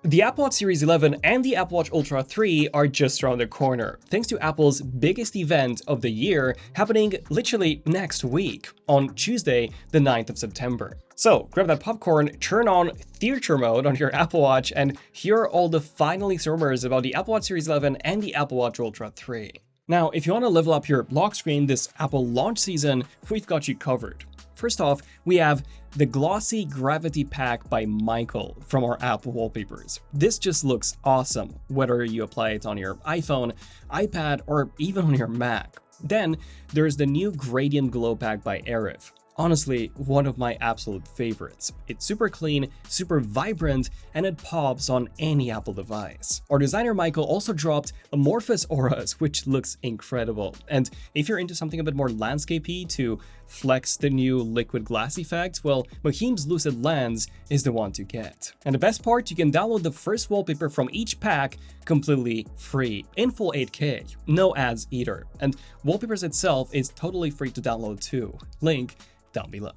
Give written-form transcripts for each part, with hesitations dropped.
The Apple Watch Series 11 and the Apple Watch Ultra 3 are just around the corner, thanks to Apple's biggest event of the year happening literally next week, on Tuesday, the 9th of September. So grab that popcorn, turn on theater mode on your Apple Watch, and hear all the final leaked rumors about the Apple Watch Series 11 and the Apple Watch Ultra 3. Now, if you want to level up your lock screen this Apple launch season, we've got you covered. First off, we have the glossy Gravity Pack by Michael from our Apple wallpapers. This just looks awesome, whether you apply it on your iPhone, iPad, or even on your Mac. Then there's the new Gradient Glow Pack by Arif. Honestly, one of my absolute favorites. It's super clean, super vibrant, and it pops on any Apple device. Our designer Michael also dropped Amorphous Auras, which looks incredible. And if you're into something a bit more landscapey to flex the new liquid glass effect, well, Mahim's Lucid Lens is the one to get. And the best part, you can download the first wallpaper from each pack completely free, in full 8K, no ads either. And Wallpapers itself is totally free to download too. Link down below.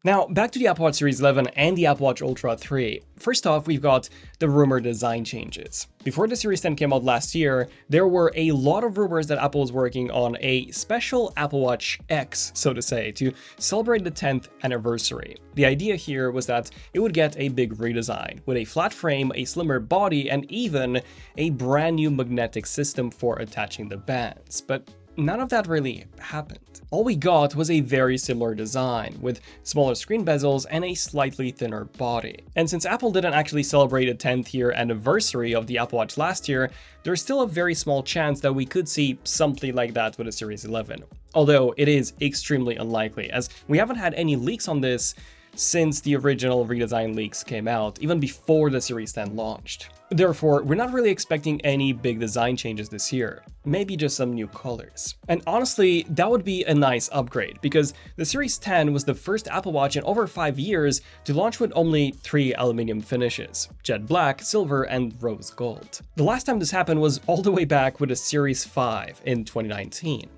Now, back to the Apple Watch Series 11 and the Apple Watch Ultra 3. First off, we've got the rumored design changes. Before the Series 10 came out last year, there were a lot of rumors that Apple was working on a special Apple Watch X, so to say, to celebrate the 10th anniversary. The idea here was that it would get a big redesign, with a flat frame, a slimmer body, and even a brand new magnetic system for attaching the bands. But none of that really happened. All we got was a very similar design, with smaller screen bezels and a slightly thinner body. And since Apple didn't actually celebrate the 10th year anniversary of the Apple Watch last year, there's still a very small chance that we could see something like that with the Series 11. Although it is extremely unlikely, as we haven't had any leaks on this since the original redesign leaks came out, even before the Series 10 launched. Therefore, we're not really expecting any big design changes this year, maybe just some new colors. And honestly, that would be a nice upgrade, because the Series 10 was the first Apple Watch in over 5 years to launch with only 3 aluminum finishes: jet black, silver, and rose gold. The last time this happened was all the way back with the Series 5 in 2019.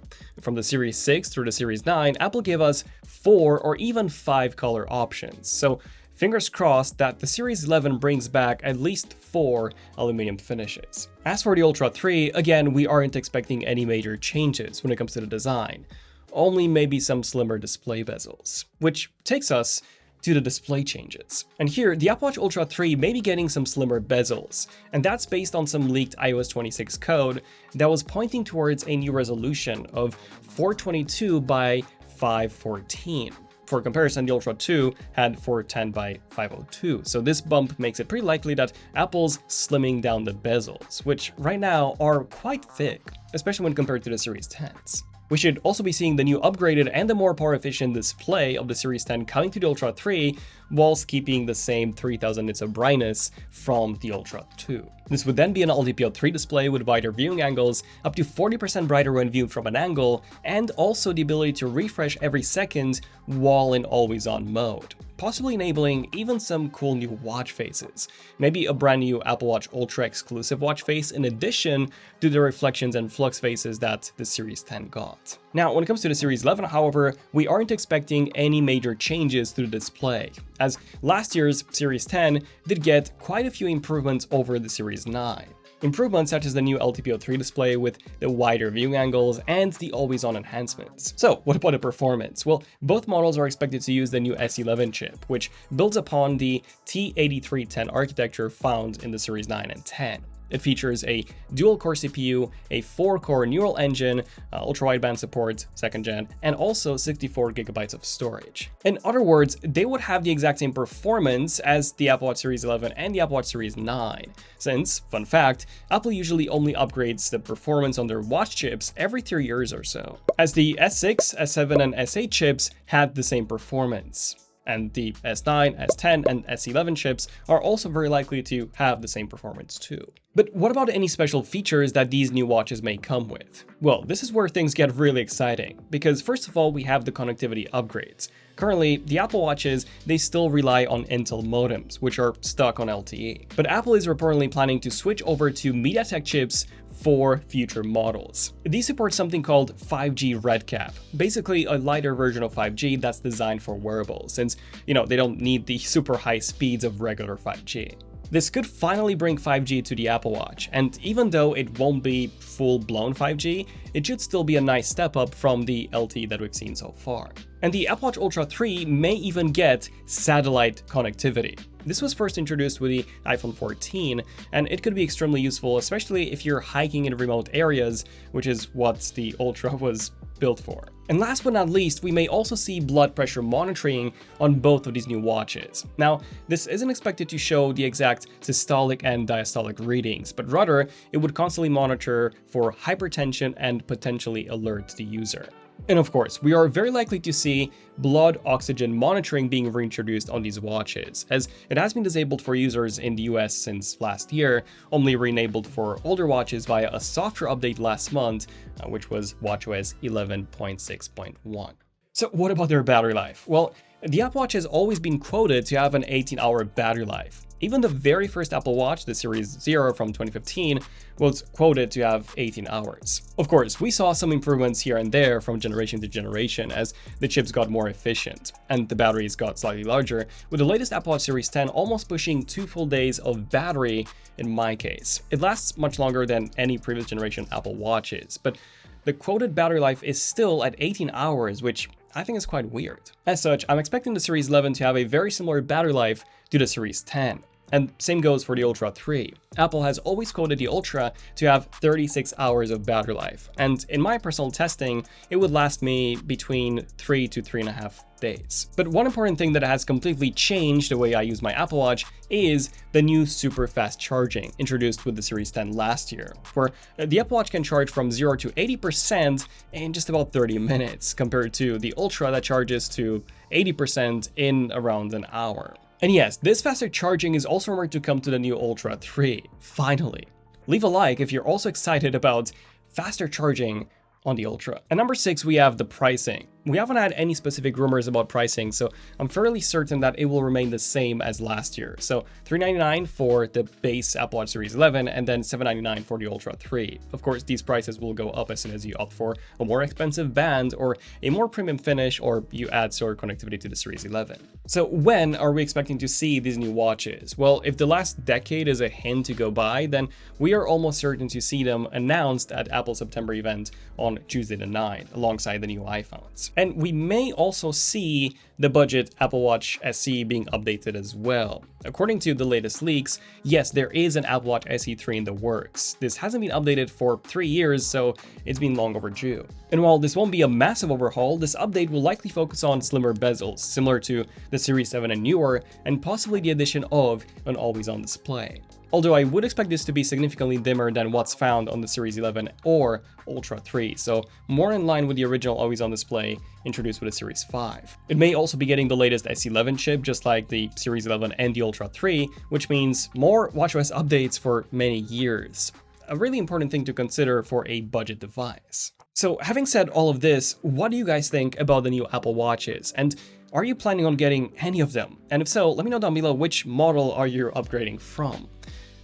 From the Series 6 through the Series 9, Apple gave us 4 or even 5 color options. So fingers crossed that the Series 11 brings back at least 4 aluminum finishes. As for the Ultra 3, again, we aren't expecting any major changes when it comes to the design. Only maybe some slimmer display bezels. Which takes us to the display changes. And here, the Apple Watch Ultra 3 may be getting some slimmer bezels, and that's based on some leaked iOS 26 code that was pointing towards a new resolution of 422 by 514. For comparison, the Ultra 2 had 410 by 502, so this bump makes it pretty likely that Apple's slimming down the bezels, which right now are quite thick, especially when compared to the Series 10s. We should also be seeing the new upgraded and the more power-efficient display of the Series 10 coming to the Ultra 3, whilst keeping the same 3000 nits of brightness from the Ultra 2. This would then be an LTPO3 display with wider viewing angles, up to 40% brighter when viewed from an angle, and also the ability to refresh every second while in always-on mode, possibly enabling even some cool new watch faces. Maybe a brand new Apple Watch Ultra exclusive watch face in addition to the reflections and flux faces that the Series 10 got. Now, when it comes to the Series 11, however, we aren't expecting any major changes to the display, as last year's Series 10 did get quite a few improvements over the Series 9. Improvements such as the new LTPO3 display with the wider viewing angles and the always-on enhancements. So what about the performance? Well, both models are expected to use the new S11 chip, which builds upon the T8310 architecture found in the Series 9 and 10. It features a dual-core CPU, a 4-core neural engine, ultra-wideband support, 2nd gen, and also 64 gigabytes of storage. In other words, they would have the exact same performance as the Apple Watch Series 11 and the Apple Watch Series 9, since, fun fact, Apple usually only upgrades the performance on their watch chips every 3 years or so, as the S6, S7, and S8 chips had the same performance. And the S9, S10, and S11 chips are also very likely to have the same performance too. But what about any special features that these new watches may come with? Well, this is where things get really exciting, because first of all, we have the connectivity upgrades. Currently, the Apple Watches, they still rely on Intel modems, which are stuck on LTE. But Apple is reportedly planning to switch over to MediaTek chips for future models. These support something called 5G RedCap, basically a lighter version of 5G that's designed for wearables, since, they don't need the super high speeds of regular 5G. This could finally bring 5G to the Apple Watch, and even though it won't be full-blown 5G, it should still be a nice step up from the LTE that we've seen so far. And the Apple Watch Ultra 3 may even get satellite connectivity. This was first introduced with the iPhone 14, and it could be extremely useful, especially if you're hiking in remote areas, which is what the Ultra was built for. And last but not least, we may also see blood pressure monitoring on both of these new watches. Now, this isn't expected to show the exact systolic and diastolic readings, but rather it would constantly monitor for hypertension and potentially alert the user. And of course, we are very likely to see blood oxygen monitoring being reintroduced on these watches, as it has been disabled for users in the US since last year, only re-enabled for older watches via a software update last month, which was Watch OS 11.6.1. So what about their battery life? Well, the Apple Watch has always been quoted to have an 18-hour battery life. Even the very first Apple Watch, the Series 0 from 2015, was quoted to have 18 hours. Of course, we saw some improvements here and there from generation to generation as the chips got more efficient and the batteries got slightly larger, with the latest Apple Watch Series 10 almost pushing 2 full days of battery in my case. It lasts much longer than any previous generation Apple Watches, but the quoted battery life is still at 18 hours, which I think is quite weird. As such, I'm expecting the Series 11 to have a very similar battery life to the Series 10. And same goes for the Ultra 3. Apple has always quoted the Ultra to have 36 hours of battery life, and in my personal testing, it would last me between 3 to 3.5 days. But one important thing that has completely changed the way I use my Apple Watch is the new super fast charging introduced with the Series 10 last year, where the Apple Watch can charge from 0 to 80% in just about 30 minutes, compared to the Ultra that charges to 80% in around an hour. And yes, this faster charging is also rumored to come to the new Ultra 3, finally. Leave a like if you're also excited about faster charging on the Ultra. At number 6, we have the pricing. We haven't had any specific rumors about pricing, so I'm fairly certain that it will remain the same as last year. So $399 for the base Apple Watch Series 11 and then $799 for the Ultra 3. Of course, these prices will go up as soon as you opt for a more expensive band or a more premium finish, or you add SOAR connectivity to the Series 11. So when are we expecting to see these new watches? Well, if the last decade is a hint to go by, then we are almost certain to see them announced at Apple's September event on Tuesday the 9th, alongside the new iPhones. And we may also see the budget Apple Watch SE being updated as well. According to the latest leaks, yes, there is an Apple Watch SE3 in the works. This hasn't been updated for 3 years, so it's been long overdue. And while this won't be a massive overhaul, this update will likely focus on slimmer bezels, similar to the Series 7 and newer, and possibly the addition of an always-on display. Although I would expect this to be significantly dimmer than what's found on the Series 11 or Ultra 3, so more in line with the original always-on display introduced with the Series 5. It may also be getting the latest S11 chip, just like the Series 11 and the Ultra 3, which means more watchOS updates for many years. A really important thing to consider for a budget device. So having said all of this, what do you guys think about the new Apple Watches? And are you planning on getting any of them? And if so, let me know down below which model are you upgrading from.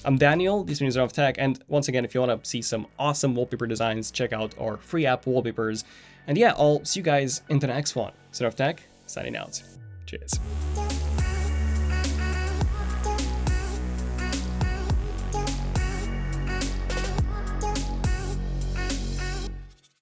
I'm Daniel, this is ZONEofTECH, and once again, if you want to see some awesome wallpaper designs, check out our free app wallpapers. And yeah, I'll see you guys in the next one. ZONEofTECH, signing out. Cheers.